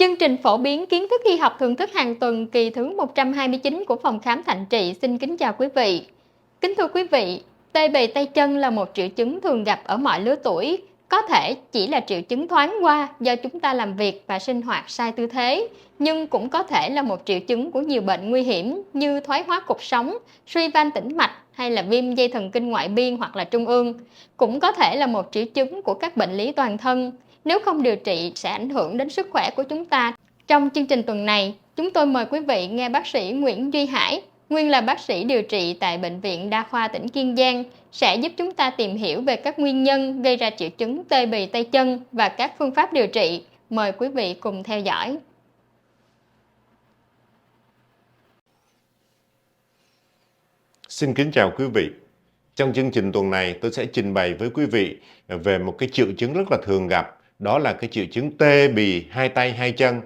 Chương trình phổ biến kiến thức y học thường thức hàng tuần kỳ thứ 129 của Phòng Khám Thạnh Trị xin kính chào quý vị. Kính thưa quý vị, tê bì tay chân là một triệu chứng thường gặp ở mọi lứa tuổi, có thể chỉ là triệu chứng thoáng qua do chúng ta làm việc và sinh hoạt sai tư thế, nhưng cũng có thể là một triệu chứng của nhiều bệnh nguy hiểm như thoái hóa cột sống, suy van tĩnh mạch hay là viêm dây thần kinh ngoại biên hoặc là trung ương. Cũng có thể là một triệu chứng của các bệnh lý toàn thân. Nếu không điều trị sẽ ảnh hưởng đến sức khỏe của chúng ta. Trong chương trình tuần này, chúng tôi mời quý vị nghe bác sĩ Nguyễn Duy Hải, nguyên là bác sĩ điều trị tại Bệnh viện Đa khoa tỉnh Kiên Giang, sẽ giúp chúng ta tìm hiểu về các nguyên nhân gây ra triệu chứng tê bì tay chân và các phương pháp điều trị. Mời quý vị cùng theo dõi. Xin kính chào quý vị. Trong chương trình tuần này, tôi sẽ trình bày với quý vị về một cái triệu chứng rất là thường gặp, đó là cái triệu chứng tê bì hai tay hai chân.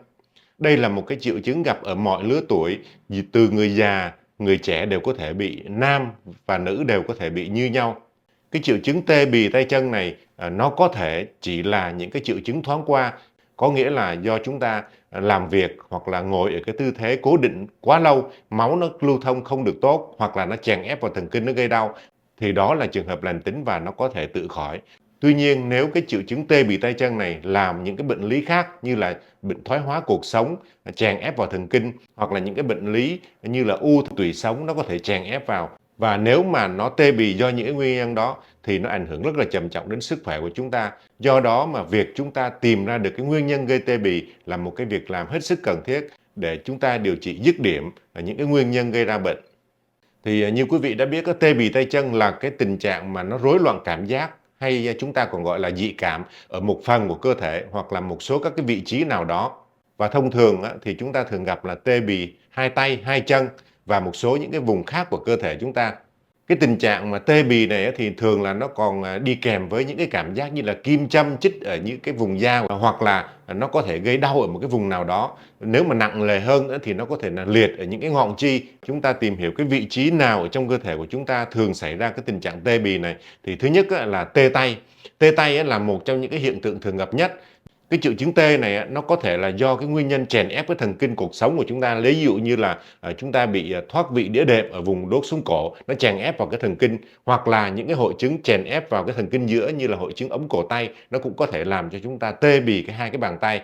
Đây là một cái triệu chứng gặp ở mọi lứa tuổi, từ người già, người trẻ đều có thể bị, nam và nữ đều có thể bị như nhau. Cái triệu chứng tê bì tay chân này nó có thể chỉ là những cái triệu chứng thoáng qua, có nghĩa là do chúng ta làm việc hoặc là ngồi ở cái tư thế cố định quá lâu, máu nó lưu thông không được tốt hoặc là nó chèn ép vào thần kinh nó gây đau, thì đó là trường hợp lành tính và nó có thể tự khỏi. Tuy nhiên, nếu cái triệu chứng tê bì tay chân này làm những cái bệnh lý khác như là bệnh thoái hóa cột sống, chèn ép vào thần kinh hoặc là những cái bệnh lý như là u tủy sống nó có thể chèn ép vào. Và nếu mà nó tê bì do những cái nguyên nhân đó thì nó ảnh hưởng rất là trầm trọng đến sức khỏe của chúng ta. Do đó mà việc chúng ta tìm ra được cái nguyên nhân gây tê bì là một cái việc làm hết sức cần thiết để chúng ta điều trị dứt điểm những cái nguyên nhân gây ra bệnh. Thì như quý vị đã biết, tê bì tay chân là cái tình trạng mà nó rối loạn cảm giác, hay chúng ta còn gọi là dị cảm ở một phần của cơ thể hoặc là một số các cái vị trí nào đó. Và thông thường thì chúng ta thường gặp là tê bì hai tay, hai chân và một số những cái vùng khác của cơ thể chúng ta. Cái tình trạng mà tê bì này thì thường là nó còn đi kèm với những cái cảm giác như là kim châm chích ở những cái vùng da, hoặc là nó có thể gây đau ở một cái vùng nào đó. Nếu mà nặng nề hơn nữa thì nó có thể là liệt ở những cái ngọn chi. Chúng ta tìm hiểu cái vị trí nào ở trong cơ thể của chúng ta thường xảy ra cái tình trạng tê bì này. Thì thứ nhất là tê tay. Tê tay là một trong những cái hiện tượng thường gặp nhất. Cái triệu chứng tê này nó có thể là do cái nguyên nhân chèn ép cái thần kinh cột sống của chúng ta. Lấy ví dụ như là chúng ta bị thoát vị đĩa đệm ở vùng đốt sống cổ, nó chèn ép vào cái thần kinh, hoặc là những cái hội chứng chèn ép vào cái thần kinh giữa như là hội chứng ống cổ tay, nó cũng có thể làm cho chúng ta tê bì hai cái bàn tay.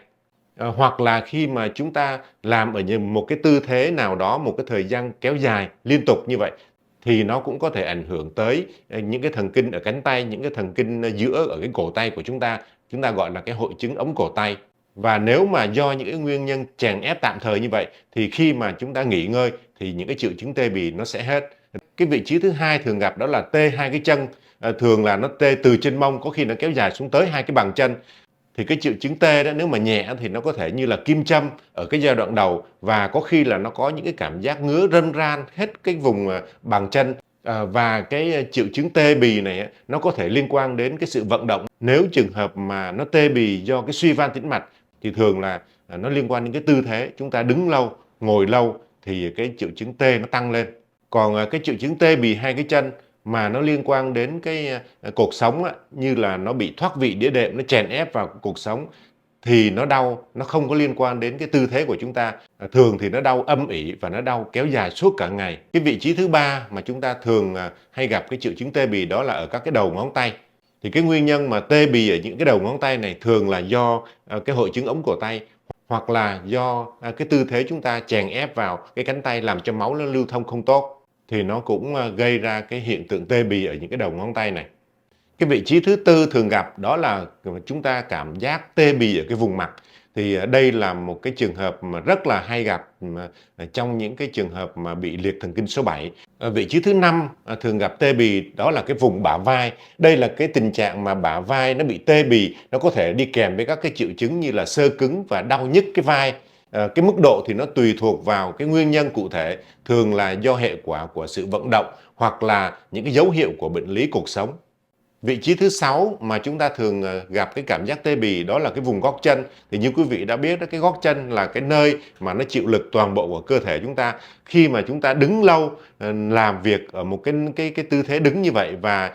Hoặc là khi mà chúng ta làm ở một cái tư thế nào đó một cái thời gian kéo dài liên tục như vậy thì nó cũng có thể ảnh hưởng tới những cái thần kinh ở cánh tay, những cái thần kinh giữa ở cái cổ tay của chúng ta gọi là cái hội chứng ống cổ tay. Và nếu mà do những cái nguyên nhân chèn ép tạm thời như vậy thì khi mà chúng ta nghỉ ngơi thì những cái triệu chứng tê bì nó sẽ hết. Cái vị trí thứ hai thường gặp đó là tê hai cái chân. Thường là nó tê từ trên mông, có khi nó kéo dài xuống tới hai cái bàn chân. Thì cái triệu chứng tê đó nếu mà nhẹ thì nó có thể như là kim châm ở cái giai đoạn đầu, và có khi là nó có những cái cảm giác ngứa rân ran hết cái vùng bàn chân. Và cái triệu chứng tê bì này nó có thể liên quan đến cái sự vận động. Nếu trường hợp mà nó tê bì do cái suy van tĩnh mạch thì thường là nó liên quan đến cái tư thế, chúng ta đứng lâu, ngồi lâu thì cái triệu chứng tê nó tăng lên. Còn cái triệu chứng tê bì hai cái chân mà nó liên quan đến cái cột sống như là nó bị thoát vị đĩa đệm, nó chèn ép vào cột sống thì nó đau, nó không có liên quan đến cái tư thế của chúng ta. Thường thì nó đau âm ỉ và nó đau kéo dài suốt cả ngày. Cái vị trí thứ ba mà chúng ta thường hay gặp cái triệu chứng tê bì đó là ở các cái đầu ngón tay. Thì cái nguyên nhân mà tê bì ở những cái đầu ngón tay này thường là do cái hội chứng ống cổ tay, hoặc là do cái tư thế chúng ta chèn ép vào cái cánh tay làm cho máu nó lưu thông không tốt, thì nó cũng gây ra cái hiện tượng tê bì ở những cái đầu ngón tay này. Cái vị trí thứ tư thường gặp đó là chúng ta cảm giác tê bì ở cái vùng mặt. Thì đây là một cái trường hợp mà rất là hay gặp trong những cái trường hợp mà bị liệt thần kinh số 7. Vị trí thứ năm thường gặp tê bì đó là cái vùng bả vai. Đây là cái tình trạng mà bả vai nó bị tê bì, nó có thể đi kèm với các cái triệu chứng như là xơ cứng và đau nhức cái vai. Cái mức độ thì nó tùy thuộc vào cái nguyên nhân cụ thể, thường là do hệ quả của sự vận động hoặc là những cái dấu hiệu của bệnh lý cột sống. Vị trí thứ 6 mà chúng ta thường gặp cái cảm giác tê bì đó là cái vùng gót chân. Thì như quý vị đã biết đó, cái gót chân là cái nơi mà nó chịu lực toàn bộ của cơ thể chúng ta. Khi mà chúng ta đứng lâu, làm việc ở một cái tư thế đứng như vậy và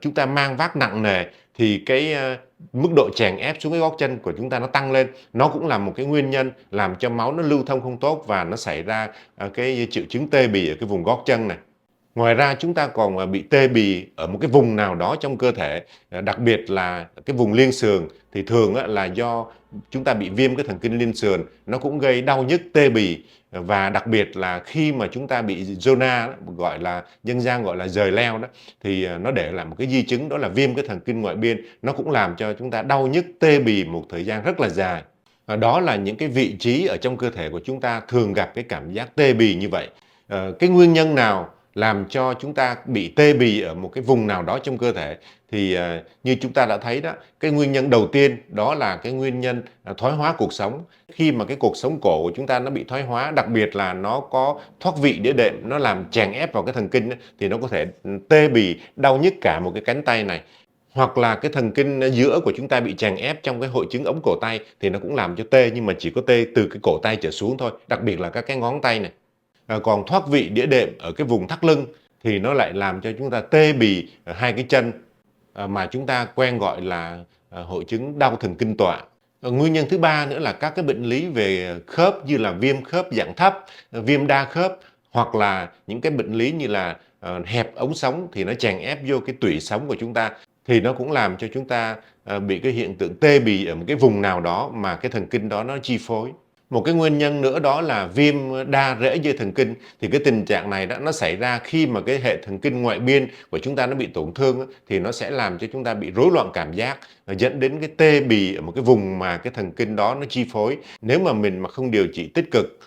chúng ta mang vác nặng nề thì cái mức độ chèn ép xuống cái gót chân của chúng ta nó tăng lên. Nó cũng là một cái nguyên nhân làm cho máu nó lưu thông không tốt và nó xảy ra cái triệu chứng tê bì ở cái vùng gót chân này. Ngoài ra chúng ta còn bị tê bì ở một cái vùng nào đó trong cơ thể, đặc biệt là cái vùng liên sườn, thì thường là do chúng ta bị viêm cái thần kinh liên sườn, nó cũng gây đau nhức tê bì. Và đặc biệt là khi mà chúng ta bị zona, gọi là dân gian gọi là giời leo đó, thì nó để lại một cái di chứng, đó là viêm cái thần kinh ngoại biên, nó cũng làm cho chúng ta đau nhức tê bì một thời gian rất là dài. Đó là những cái vị trí ở trong cơ thể của chúng ta thường gặp cái cảm giác tê bì như vậy. Cái nguyên nhân nào làm cho chúng ta bị tê bì ở một cái vùng nào đó trong cơ thể, thì như chúng ta đã thấy đó, cái nguyên nhân đầu tiên đó là cái nguyên nhân thoái hóa cột sống. Khi mà cái cột sống cổ của chúng ta nó bị thoái hóa, đặc biệt là nó có thoát vị đĩa đệm, nó làm chèn ép vào cái thần kinh, thì nó có thể tê bì, đau nhức cả một cái cánh tay này. Hoặc là cái thần kinh giữa của chúng ta bị chèn ép trong cái hội chứng ống cổ tay, thì nó cũng làm cho tê, nhưng mà chỉ có tê từ cái cổ tay trở xuống thôi, đặc biệt là các cái ngón tay này. Còn thoát vị đĩa đệm ở cái vùng thắt lưng thì nó lại làm cho chúng ta tê bì hai cái chân, mà chúng ta quen gọi là hội chứng đau thần kinh tọa. Nguyên nhân thứ ba nữa là các cái bệnh lý về khớp, như là viêm khớp dạng thấp, viêm đa khớp, hoặc là những cái bệnh lý như là hẹp ống sống, thì nó chèn ép vô cái tủy sống của chúng ta, thì nó cũng làm cho chúng ta bị cái hiện tượng tê bì ở một cái vùng nào đó mà cái thần kinh đó nó chi phối. Một cái nguyên nhân nữa đó là viêm đa rễ dây thần kinh. Thì cái tình trạng này đó nó xảy ra khi mà cái hệ thần kinh ngoại biên của chúng ta nó bị tổn thương, thì nó sẽ làm cho chúng ta bị rối loạn cảm giác, dẫn đến cái tê bì ở một cái vùng mà cái thần kinh đó nó chi phối. Nếu mà mình mà không điều trị tích cực,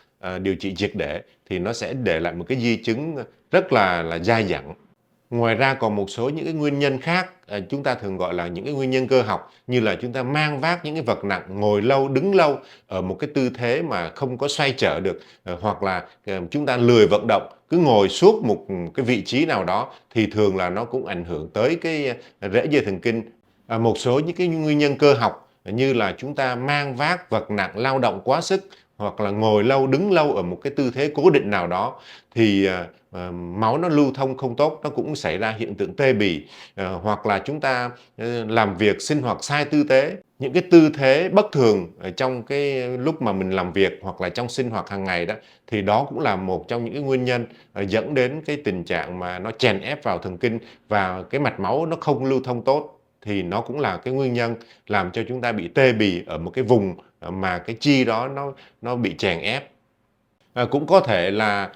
điều trị triệt để, thì nó sẽ để lại một cái di chứng rất là dai dẳng. Ngoài ra còn một số những cái nguyên nhân khác, chúng ta thường gọi là những cái nguyên nhân cơ học, như là chúng ta mang vác những cái vật nặng, ngồi lâu, đứng lâu ở một cái tư thế mà không có xoay trở được, hoặc là chúng ta lười vận động, cứ ngồi suốt một cái vị trí nào đó, thì thường là nó cũng ảnh hưởng tới cái rễ dây thần kinh. Một số những cái nguyên nhân cơ học như là chúng ta mang vác vật nặng, lao động quá sức, hoặc là ngồi lâu, đứng lâu ở một cái tư thế cố định nào đó, thì máu nó lưu thông không tốt, nó cũng xảy ra hiện tượng tê bì. Hoặc là chúng ta làm việc sinh hoạt sai tư thế, những cái tư thế bất thường ở trong cái lúc mà mình làm việc hoặc là trong sinh hoạt hàng ngày đó, thì đó cũng là một trong những cái nguyên nhân dẫn đến cái tình trạng mà nó chèn ép vào thần kinh, và cái mạch máu nó không lưu thông tốt, thì nó cũng là cái nguyên nhân làm cho chúng ta bị tê bì ở một cái vùng mà cái chi đó nó bị chèn ép. Cũng có thể là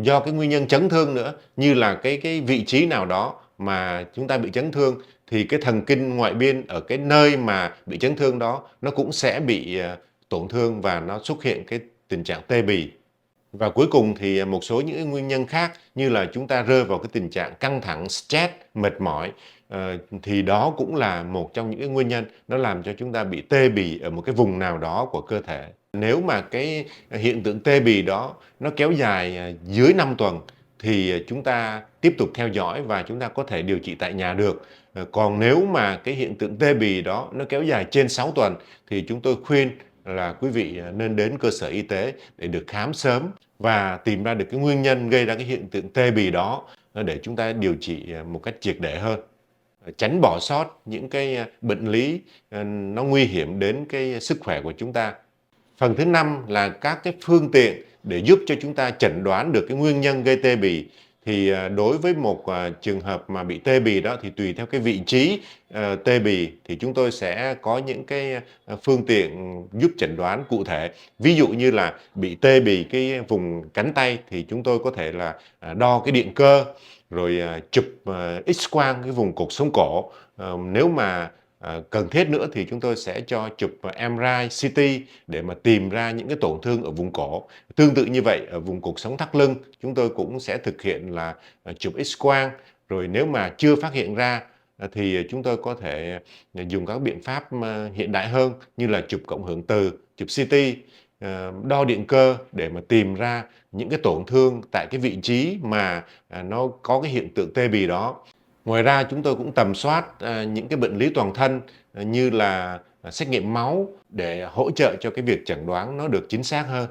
do cái nguyên nhân chấn thương nữa, như là cái vị trí nào đó mà chúng ta bị chấn thương, thì cái thần kinh ngoại biên ở cái nơi mà bị chấn thương đó nó cũng sẽ bị tổn thương, và nó xuất hiện cái tình trạng tê bì. Và cuối cùng thì một số những cái nguyên nhân khác, như là chúng ta rơi vào cái tình trạng căng thẳng, stress, mệt mỏi, thì đó cũng là một trong những cái nguyên nhân nó làm cho chúng ta bị tê bì ở một cái vùng nào đó của cơ thể. Nếu mà cái hiện tượng tê bì đó nó kéo dài dưới 5 tuần, thì chúng ta tiếp tục theo dõi và chúng ta có thể điều trị tại nhà được. Còn nếu mà cái hiện tượng tê bì đó nó kéo dài trên 6 tuần, thì chúng tôi khuyên là quý vị nên đến cơ sở y tế để được khám sớm và tìm ra được cái nguyên nhân gây ra cái hiện tượng tê bì đó, để chúng ta điều trị một cách triệt để hơn, tránh bỏ sót những cái bệnh lý nó nguy hiểm đến cái sức khỏe của chúng ta. Phần thứ 5 là các cái phương tiện để giúp cho chúng ta chẩn đoán được cái nguyên nhân gây tê bì. Thì đối với một trường hợp mà bị tê bì đó, thì tùy theo cái vị trí tê bì, thì chúng tôi sẽ có những cái phương tiện giúp chẩn đoán cụ thể. Ví dụ như là bị tê bì cái vùng cánh tay, thì chúng tôi có thể là đo cái điện cơ, rồi chụp X-quang cái vùng cột sống cổ. Nếu mà cần thiết nữa thì chúng tôi sẽ cho chụp MRI, CT để mà tìm ra những cái tổn thương ở vùng cổ. Tương tự như vậy, ở vùng cột sống thắt lưng, chúng tôi cũng sẽ thực hiện là chụp X-quang. Rồi nếu mà chưa phát hiện ra, thì chúng tôi có thể dùng các biện pháp hiện đại hơn, như là chụp cộng hưởng từ, chụp CT, đo điện cơ để mà tìm ra những cái tổn thương tại cái vị trí mà nó có cái hiện tượng tê bì đó. Ngoài ra chúng tôi cũng tầm soát những cái bệnh lý toàn thân, như là xét nghiệm máu, để hỗ trợ cho cái việc chẩn đoán nó được chính xác hơn.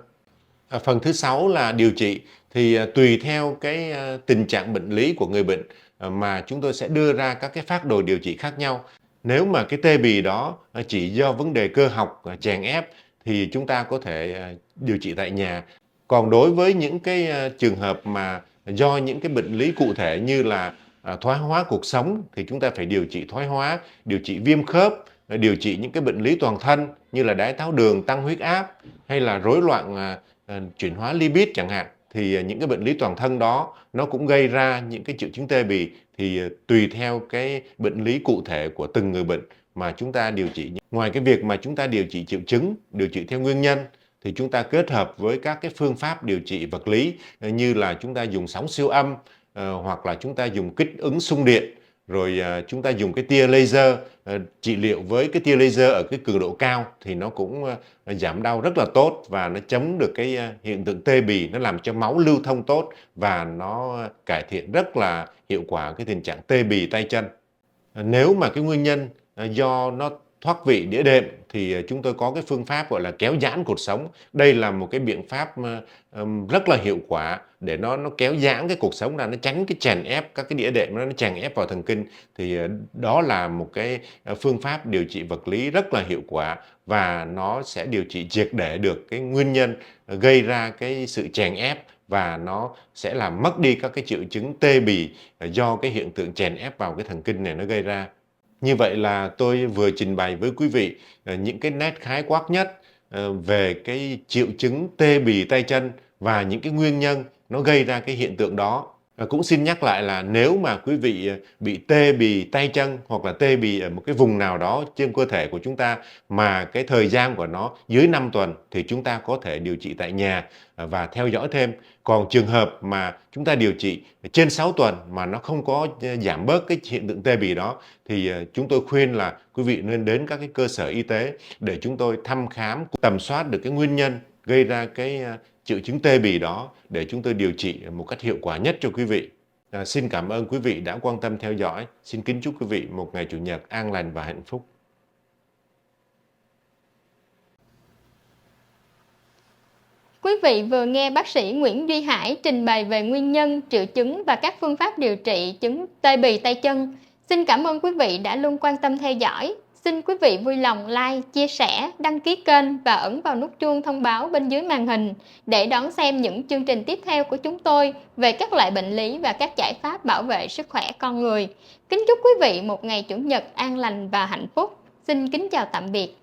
Phần thứ 6 là điều trị. Thì tùy theo cái tình trạng bệnh lý của người bệnh mà chúng tôi sẽ đưa ra các cái phác đồ điều trị khác nhau. Nếu mà cái tê bì đó chỉ do vấn đề cơ học chèn ép thì chúng ta có thể điều trị tại nhà. Còn đối với những cái trường hợp mà do những cái bệnh lý cụ thể như là thoái hóa cuộc sống thì chúng ta phải điều trị thoái hóa, điều trị viêm khớp, điều trị những cái bệnh lý toàn thân như là đái tháo đường, tăng huyết áp hay là rối loạn chuyển hóa lipid chẳng hạn. Thì những cái bệnh lý toàn thân đó nó cũng gây ra những cái triệu chứng tê bì, thì tùy theo cái bệnh lý cụ thể của từng người bệnh mà chúng ta điều trị. Ngoài cái việc mà chúng ta điều trị triệu chứng, điều trị theo nguyên nhân thì chúng ta kết hợp với các cái phương pháp điều trị vật lý như là chúng ta dùng sóng siêu âm hoặc là chúng ta dùng kích ứng xung điện, rồi chúng ta dùng cái tia laser trị liệu với cái tia laser ở cái cường độ cao thì nó cũng giảm đau rất là tốt và nó chống được cái hiện tượng tê bì, nó làm cho máu lưu thông tốt và nó cải thiện rất là hiệu quả cái tình trạng tê bì tay chân. Nếu mà cái nguyên nhân do nó thoát vị đĩa đệm thì chúng tôi có cái phương pháp gọi là kéo giãn cột sống. Đây là một cái biện pháp rất là hiệu quả để nó kéo giãn cái cột sống ra, nó tránh cái chèn ép các cái đĩa đệm nó chèn ép vào thần kinh. Thì đó là một cái phương pháp điều trị vật lý rất là hiệu quả và nó sẽ điều trị triệt để được cái nguyên nhân gây ra cái sự chèn ép và nó sẽ làm mất đi các cái triệu chứng tê bì do cái hiện tượng chèn ép vào cái thần kinh này nó gây ra. Như vậy là tôi vừa trình bày với quý vị những cái nét khái quát nhất về cái triệu chứng tê bì tay chân và những cái nguyên nhân nó gây ra cái hiện tượng đó. Cũng xin nhắc lại là nếu mà quý vị bị tê bì tay chân hoặc là tê bì ở một cái vùng nào đó trên cơ thể của chúng ta mà cái thời gian của nó dưới 5 tuần thì chúng ta có thể điều trị tại nhà và theo dõi thêm. Còn trường hợp mà chúng ta điều trị trên 6 tuần mà nó không có giảm bớt cái hiện tượng tê bì đó thì chúng tôi khuyên là quý vị nên đến các cái cơ sở y tế để chúng tôi thăm khám, tầm soát được cái nguyên nhân gây ra cái triệu chứng tê bì đó để chúng tôi điều trị một cách hiệu quả nhất cho quý vị. Xin cảm ơn quý vị đã quan tâm theo dõi. Xin kính chúc quý vị một ngày Chủ nhật an lành và hạnh phúc. Quý vị vừa nghe bác sĩ Nguyễn Duy Hải trình bày về nguyên nhân, triệu chứng và các phương pháp điều trị chứng tê bì tay chân. Xin cảm ơn quý vị đã luôn quan tâm theo dõi. Xin quý vị vui lòng like, chia sẻ, đăng ký kênh và ấn vào nút chuông thông báo bên dưới màn hình để đón xem những chương trình tiếp theo của chúng tôi về các loại bệnh lý và các giải pháp bảo vệ sức khỏe con người. Kính chúc quý vị một ngày Chủ nhật an lành và hạnh phúc. Xin kính chào tạm biệt.